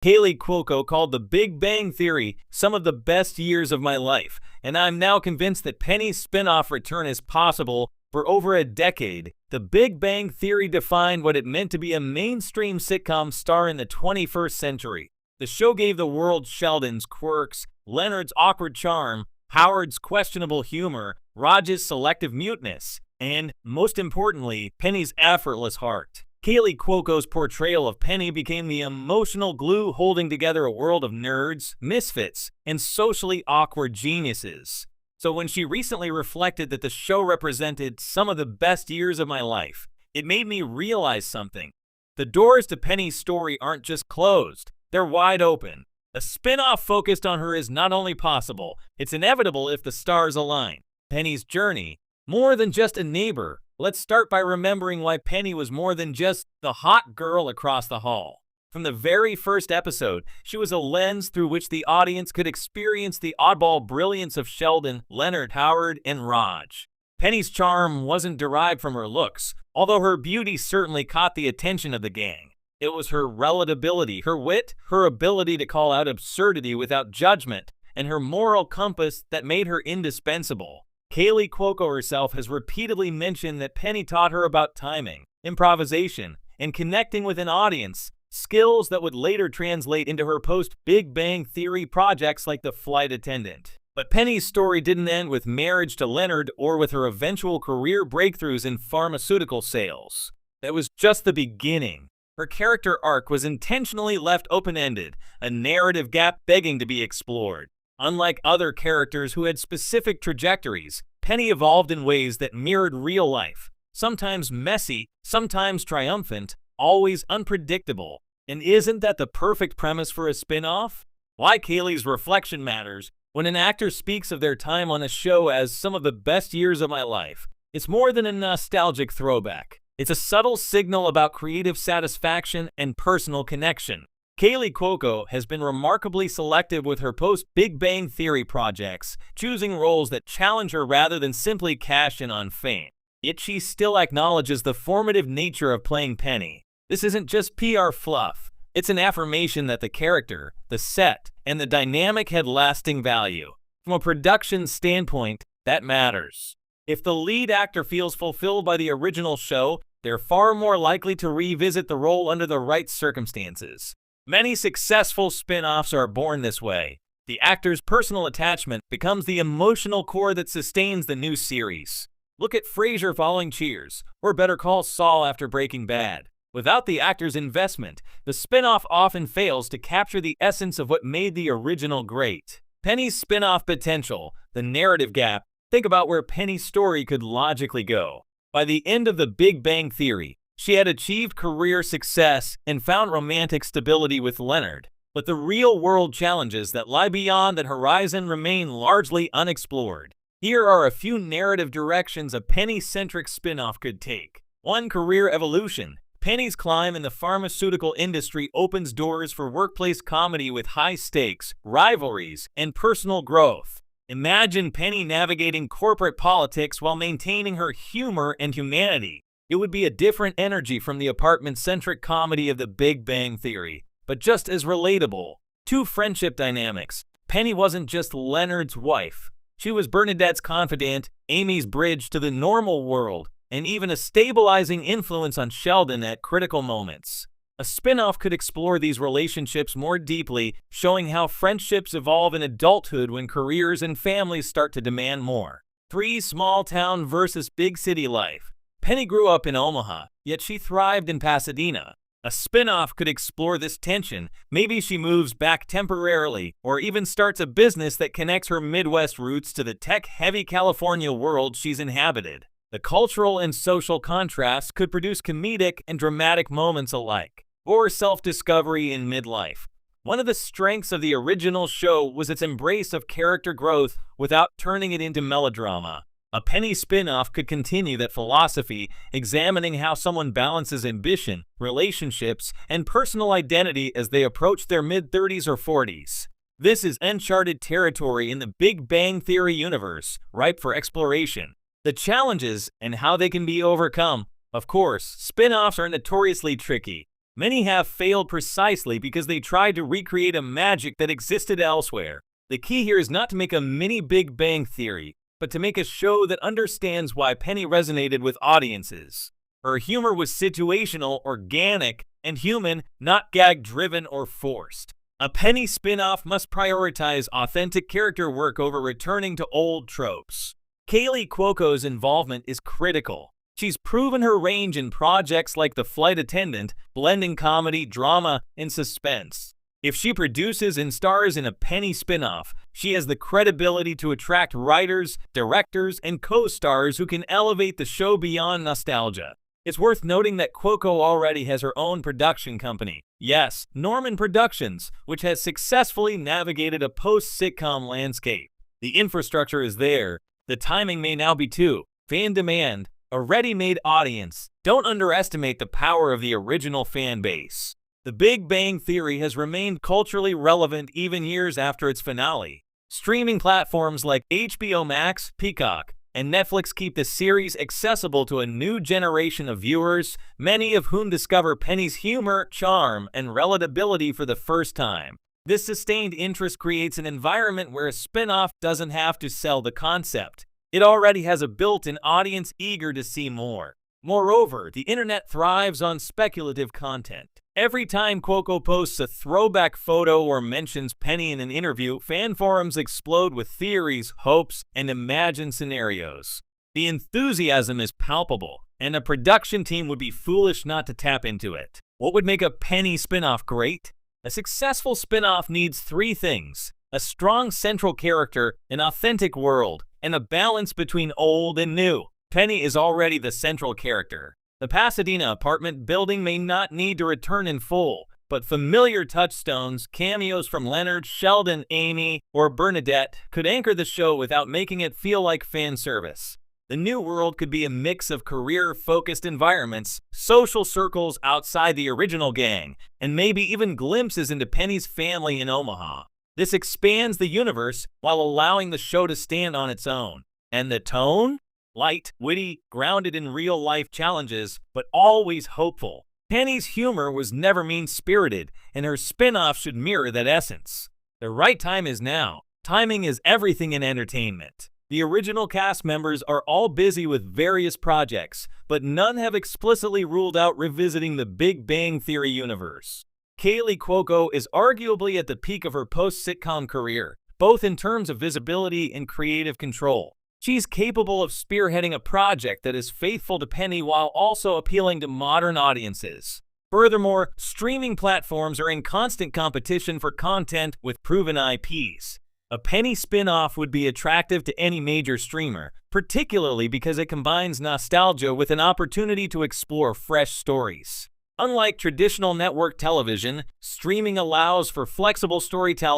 Kaley Cuoco called The Big Bang Theory some of the best years of my life, and I'm now convinced that Penny's spin-off return is possible. For over a decade, The Big Bang Theory defined what it meant to be a mainstream sitcom star in the 21st century. The show gave the world Sheldon's quirks, Leonard's awkward charm, Howard's questionable humor, Raj's selective muteness, and, most importantly, Penny's effortless heart. Kaley Cuoco's portrayal of Penny became the emotional glue holding together a world of nerds, misfits, and socially awkward geniuses. So when she recently reflected that the show represented some of the best years of my life, it made me realize something. The doors to Penny's story aren't just closed, they're wide open. A spin-off focused on her is not only possible, it's inevitable if the stars align. Penny's journey, more than just a neighbor. Let's start by remembering why Penny was more than just the hot girl across the hall. From the very first episode, she was a lens through which the audience could experience the oddball brilliance of Sheldon, Leonard, Howard, and Raj. Penny's charm wasn't derived from her looks, although her beauty certainly caught the attention of the gang. It was her relatability, her wit, her ability to call out absurdity without judgment, and her moral compass that made her indispensable. Kaley Cuoco herself has repeatedly mentioned that Penny taught her about timing, improvisation, and connecting with an audience, skills that would later translate into her post-Big Bang Theory projects like The Flight Attendant. But Penny's story didn't end with marriage to Leonard or with her eventual career breakthroughs in pharmaceutical sales. That was just the beginning. Her character arc was intentionally left open-ended, a narrative gap begging to be explored. Unlike other characters who had specific trajectories, Penny evolved in ways that mirrored real life, sometimes messy, sometimes triumphant, always unpredictable. And isn't that the perfect premise for a spin-off? Why Kaley's reflection matters. When an actor speaks of their time on a show as some of the best years of my life, it's more than a nostalgic throwback. It's a subtle signal about creative satisfaction and personal connection. Kaley Cuoco has been remarkably selective with her post-Big Bang Theory projects, choosing roles that challenge her rather than simply cash in on fame. Yet she still acknowledges the formative nature of playing Penny. This isn't just PR fluff. It's an affirmation that the character, the set, and the dynamic had lasting value. From a production standpoint, that matters. If the lead actor feels fulfilled by the original show, they're far more likely to revisit the role under the right circumstances. Many successful spin-offs are born this way. The actor's personal attachment becomes the emotional core that sustains the new series. Look at Frasier following Cheers, or Better Call Saul after Breaking Bad. Without the actor's investment, the spin-off often fails to capture the essence of what made the original great. Penny's spin-off potential, the narrative gap. Think about where Penny's story could logically go. By the end of The Big Bang Theory, she had achieved career success and found romantic stability with Leonard, but the real-world challenges that lie beyond that horizon remain largely unexplored. Here are a few narrative directions a Penny-centric spin-off could take. 1. Career evolution. Penny's climb in the pharmaceutical industry opens doors for workplace comedy with high stakes, rivalries, and personal growth. Imagine Penny navigating corporate politics while maintaining her humor and humanity. It would be a different energy from the apartment-centric comedy of The Big Bang Theory, but just as relatable. 2. Friendship dynamics. Penny wasn't just Leonard's wife. She was Bernadette's confidant, Amy's bridge to the normal world, and even a stabilizing influence on Sheldon at critical moments. A spin-off could explore these relationships more deeply, showing how friendships evolve in adulthood when careers and families start to demand more. 3. Small town versus big city life. Penny grew up in Omaha, yet she thrived in Pasadena. A spin-off could explore this tension. Maybe she moves back temporarily, or even starts a business that connects her Midwest roots to the tech-heavy California world she's inhabited. The cultural and social contrasts could produce comedic and dramatic moments alike, or self-discovery in midlife. One of the strengths of the original show was its embrace of character growth without turning it into melodrama. A Penny spin-off could continue that philosophy, examining how someone balances ambition, relationships, and personal identity as they approach their mid-30s or 40s. This is uncharted territory in the Big Bang Theory universe, ripe for exploration. The challenges and how they can be overcome. Of course, spin-offs are notoriously tricky. Many have failed precisely because they tried to recreate a magic that existed elsewhere. The key here is not to make a mini Big Bang Theory, but to make a show that understands why Penny resonated with audiences. Her humor was situational, organic, and human, not gag-driven or forced. A Penny spin-off must prioritize authentic character work over returning to old tropes. Kaley Cuoco's involvement is critical. She's proven her range in projects like The Flight Attendant, blending comedy, drama, and suspense. If she produces and stars in a Penny spin-off, she has the credibility to attract writers, directors, and co-stars who can elevate the show beyond nostalgia. It's worth noting that Cuoco already has her own production company. Yes, Norman Productions, which has successfully navigated a post-sitcom landscape. The infrastructure is there. The timing may now be too. Fan demand, a ready-made audience. Don't underestimate the power of the original fan base. The Big Bang Theory has remained culturally relevant even years after its finale. Streaming platforms like HBO Max, Peacock, and Netflix keep the series accessible to a new generation of viewers, many of whom discover Penny's humor, charm, and relatability for the first time. This sustained interest creates an environment where a spin-off doesn't have to sell the concept. It already has a built-in audience eager to see more. Moreover, the internet thrives on speculative content. Every time Cuoco posts a throwback photo or mentions Penny in an interview, fan forums explode with theories, hopes, and imagined scenarios. The enthusiasm is palpable, and a production team would be foolish not to tap into it. What would make a Penny spin-off great? A successful spin-off needs three things: a strong central character, an authentic world, and a balance between old and new. Penny is already the central character. The Pasadena apartment building may not need to return in full, but familiar touchstones, cameos from Leonard, Sheldon, Amy, or Bernadette could anchor the show without making it feel like fan service. The new world could be a mix of career-focused environments, social circles outside the original gang, and maybe even glimpses into Penny's family in Omaha. This expands the universe while allowing the show to stand on its own. And the tone? Light, witty, grounded in real-life challenges, but always hopeful. Penny's humor was never mean-spirited, and her spin-off should mirror that essence. The right time is now. Timing is everything in entertainment. The original cast members are all busy with various projects, but none have explicitly ruled out revisiting the Big Bang Theory universe. Kaley Cuoco is arguably at the peak of her post-sitcom career, both in terms of visibility and creative control. She's capable of spearheading a project that is faithful to Penny while also appealing to modern audiences. Furthermore, streaming platforms are in constant competition for content with proven IPs. A Penny spin-off would be attractive to any major streamer, particularly because it combines nostalgia with an opportunity to explore fresh stories. Unlike traditional network television, streaming allows for flexible storytelling